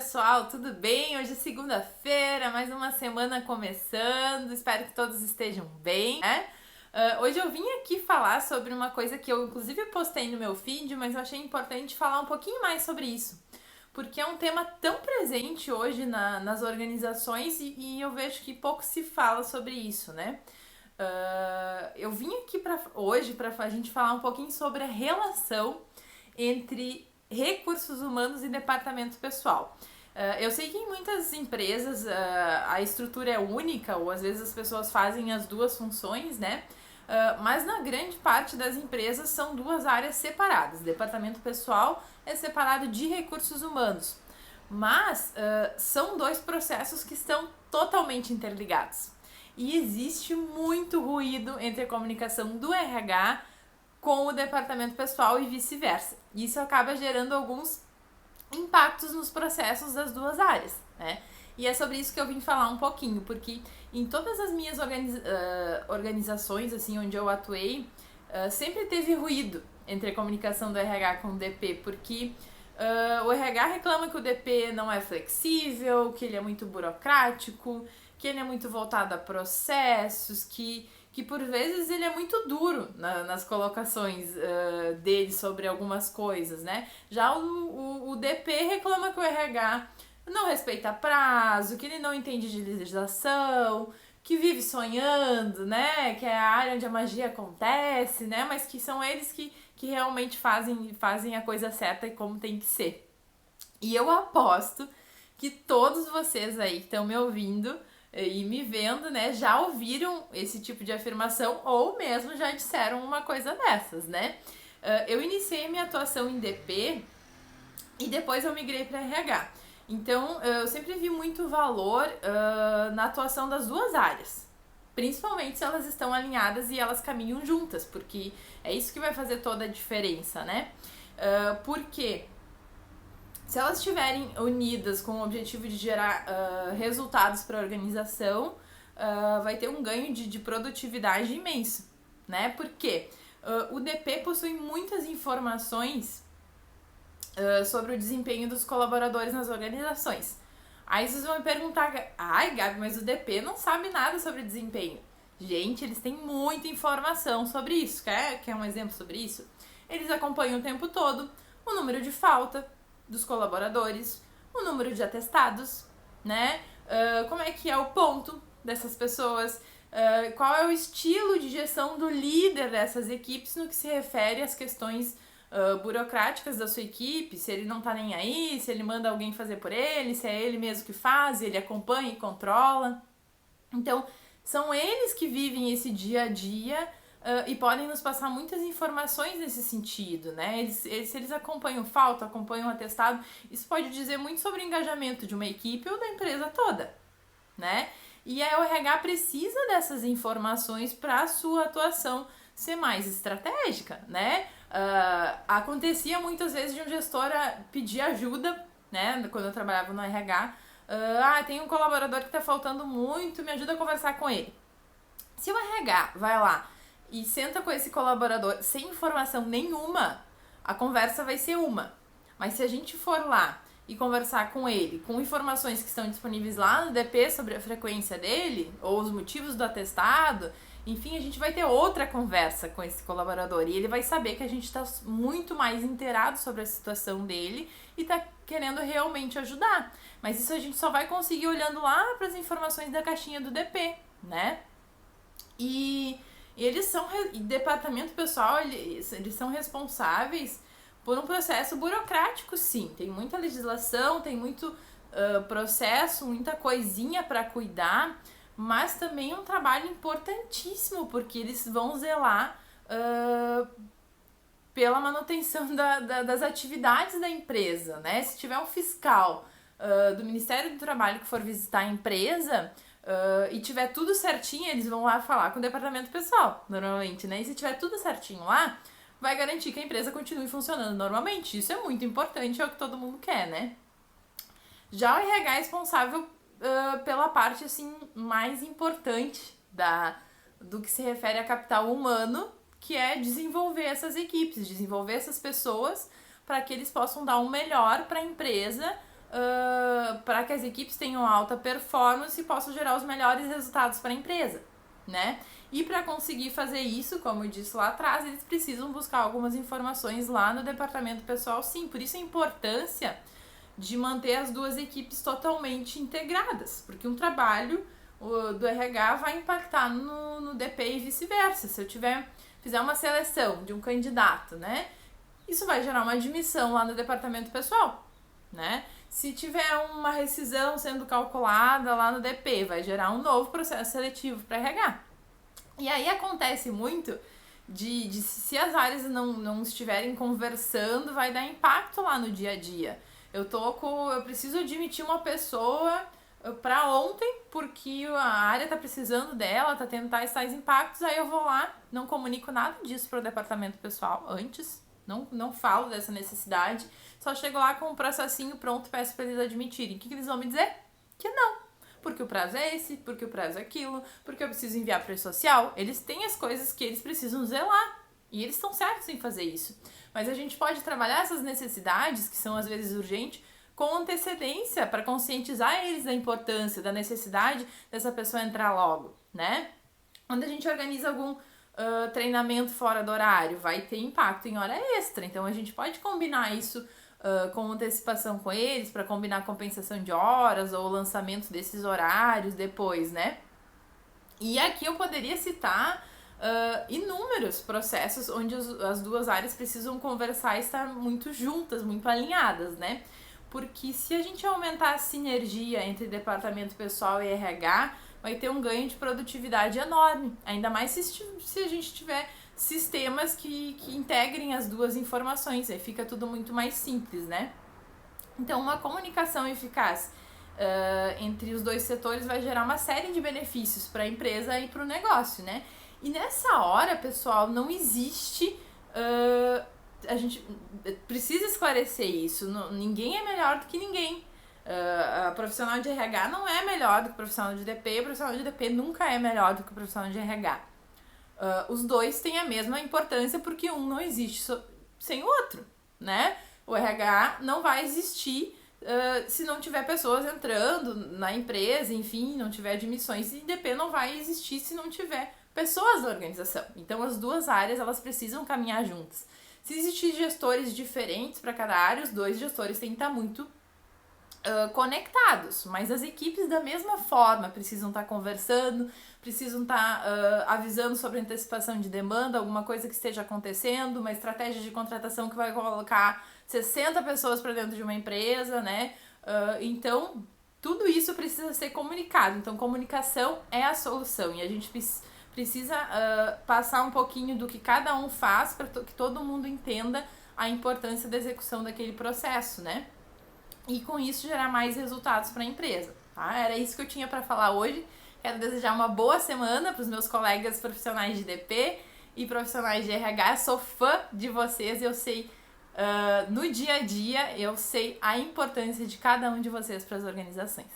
pessoal, tudo bem? Hoje é segunda-feira, mais uma semana começando, espero que todos estejam bem, né? Hoje eu vim aqui falar sobre uma coisa que eu inclusive postei no meu feed, mas eu achei importante falar um pouquinho mais sobre isso, porque é um tema tão presente hoje nas organizações e eu vejo que pouco se fala sobre isso, né? Eu vim aqui hoje para a gente falar um pouquinho sobre a relação entre recursos humanos e departamento pessoal. Eu sei que em muitas empresas a estrutura é única, ou às vezes as pessoas fazem as duas funções, né? Mas na grande parte das empresas são duas áreas separadas. Departamento pessoal é separado de recursos humanos. Mas são dois processos que estão totalmente interligados. E existe muito ruído entre a comunicação do RH com o departamento pessoal e vice-versa. Isso acaba gerando alguns impactos nos processos das duas áreas, né? E é sobre isso que eu vim falar um pouquinho, porque em todas as minhas organizações, assim, onde eu atuei, sempre teve ruído entre a comunicação do RH com o DP, porque o RH reclama que o DP não é flexível, que ele é muito burocrático, que ele é muito voltado a processos, que por vezes ele é muito duro nas colocações dele sobre algumas coisas, né? Já o DP reclama que o RH não respeita prazo, que ele não entende de legislação, que vive sonhando, né? Que é a área onde a magia acontece, né? Mas que são eles que realmente fazem a coisa certa e como tem que ser. E eu aposto que todos vocês aí que estão me ouvindo e me vendo, né, já ouviram esse tipo de afirmação ou mesmo já disseram uma coisa dessas, né? Eu iniciei minha atuação em DP e depois eu migrei para RH. Então, eu sempre vi muito valor na atuação das duas áreas, principalmente se elas estão alinhadas e elas caminham juntas, porque é isso que vai fazer toda a diferença, né? Porque se elas estiverem unidas com o objetivo de gerar resultados para a organização, vai ter um ganho de produtividade imenso, né? Porque o DP possui muitas informações sobre o desempenho dos colaboradores nas organizações. Aí vocês vão me perguntar, ai Gabi, mas o DP não sabe nada sobre desempenho. Gente, eles têm muita informação sobre isso. Quer um exemplo sobre isso? Eles acompanham o tempo todo o número de falta dos colaboradores, o número de atestados, né? Como é que é o ponto dessas pessoas, qual é o estilo de gestão do líder dessas equipes no que se refere às questões burocráticas da sua equipe, se ele não tá nem aí, se ele manda alguém fazer por ele, se é ele mesmo que faz, ele acompanha e controla. Então, são eles que vivem esse dia a dia e podem nos passar muitas informações nesse sentido, né? Se eles acompanham falta, acompanham atestado, isso pode dizer muito sobre o engajamento de uma equipe ou da empresa toda, né? E a RH precisa dessas informações para a sua atuação ser mais estratégica, né? Acontecia muitas vezes de um gestor pedir ajuda, né? Quando eu trabalhava no RH, tem um colaborador que tá faltando muito, me ajuda a conversar com ele. Se o RH vai lá e senta com esse colaborador sem informação nenhuma, a conversa vai ser uma. Mas se a gente for lá e conversar com ele, com informações que estão disponíveis lá no DP sobre a frequência dele, ou os motivos do atestado, enfim, a gente vai ter outra conversa com esse colaborador e ele vai saber que a gente está muito mais inteirado sobre a situação dele e está querendo realmente ajudar. Mas isso a gente só vai conseguir olhando lá para as informações da caixinha do DP, né? E eles são, departamento pessoal, eles são responsáveis por um processo burocrático, sim. Tem muita legislação, tem muito processo, muita coisinha para cuidar, mas também é um trabalho importantíssimo, porque eles vão zelar pela manutenção das atividades da empresa, né? Se tiver um fiscal do Ministério do Trabalho que for visitar a empresa e tiver tudo certinho, eles vão lá falar com o departamento pessoal, normalmente, né? E se tiver tudo certinho lá, vai garantir que a empresa continue funcionando normalmente. Isso é muito importante, é o que todo mundo quer, né? Já o RH é responsável pela parte assim mais importante do que se refere a capital humano, que é desenvolver essas equipes, desenvolver essas pessoas para que eles possam dar o melhor para a empresa para que as equipes tenham alta performance e possam gerar os melhores resultados para a empresa, né? E para conseguir fazer isso, como eu disse lá atrás, eles precisam buscar algumas informações lá no departamento pessoal, sim. Por isso a importância de manter as duas equipes totalmente integradas, porque um trabalho do RH vai impactar no DP e vice-versa. Se eu fizer uma seleção de um candidato, né, isso vai gerar uma admissão lá no departamento pessoal, né? Se tiver uma rescisão sendo calculada lá no DP, vai gerar um novo processo seletivo para RH. E aí acontece muito de se as áreas não estiverem conversando, vai dar impacto lá no dia a dia. Eu preciso admitir uma pessoa para ontem, porque a área tá precisando dela, tá tendo tais impactos, aí eu vou lá, não comunico nada disso pro departamento pessoal antes, não falo dessa necessidade, só chego lá com um processinho pronto, peço para eles admitirem. O que eles vão me dizer? Que não. Porque o prazo é esse, porque o prazo é aquilo, porque eu preciso enviar para o social. Eles têm as coisas que eles precisam zelar. E eles estão certos em fazer isso. Mas a gente pode trabalhar essas necessidades, que são às vezes urgentes, com antecedência, para conscientizar eles da importância, da necessidade dessa pessoa entrar logo, né? Quando a gente organiza algum treinamento fora do horário, vai ter impacto em hora extra. Então a gente pode combinar isso com antecipação com eles, para combinar compensação de horas ou lançamento desses horários depois, né? E aqui eu poderia citar inúmeros processos onde as duas áreas precisam conversar e estar muito juntas, muito alinhadas, né? Porque se a gente aumentar a sinergia entre departamento pessoal e RH, vai ter um ganho de produtividade enorme. Ainda mais se a gente tiver sistemas que integrem as duas informações, aí fica tudo muito mais simples, né? Então, uma comunicação eficaz entre os dois setores vai gerar uma série de benefícios para a empresa e para o negócio, né? E nessa hora, pessoal, não existe... a gente precisa esclarecer isso. Ninguém é melhor do que ninguém. A profissional de RH não é melhor do que o profissional de DP, o profissional de DP nunca é melhor do que o profissional de RH. Os dois têm a mesma importância porque um não existe sem o outro, né? O RH não vai existir se não tiver pessoas entrando na empresa, enfim, não tiver admissões, e DP não vai existir se não tiver pessoas da organização. Então as duas áreas, elas precisam caminhar juntas. Se existir gestores diferentes para cada área, os dois gestores têm que estar muito conectados, mas as equipes da mesma forma precisam estar conversando, precisam estar avisando sobre antecipação de demanda, alguma coisa que esteja acontecendo, uma estratégia de contratação que vai colocar 60 pessoas para dentro de uma empresa, né? Então, tudo isso precisa ser comunicado. Então, comunicação é a solução e a gente precisa passar um pouquinho do que cada um faz para que todo mundo entenda a importância da execução daquele processo, né? E com isso gerar mais resultados para a empresa, tá? Era isso que eu tinha para falar hoje. Quero desejar uma boa semana para os meus colegas profissionais de DP e profissionais de RH. Eu sou fã de vocês, eu sei, no dia a dia, eu sei a importância de cada um de vocês para as organizações.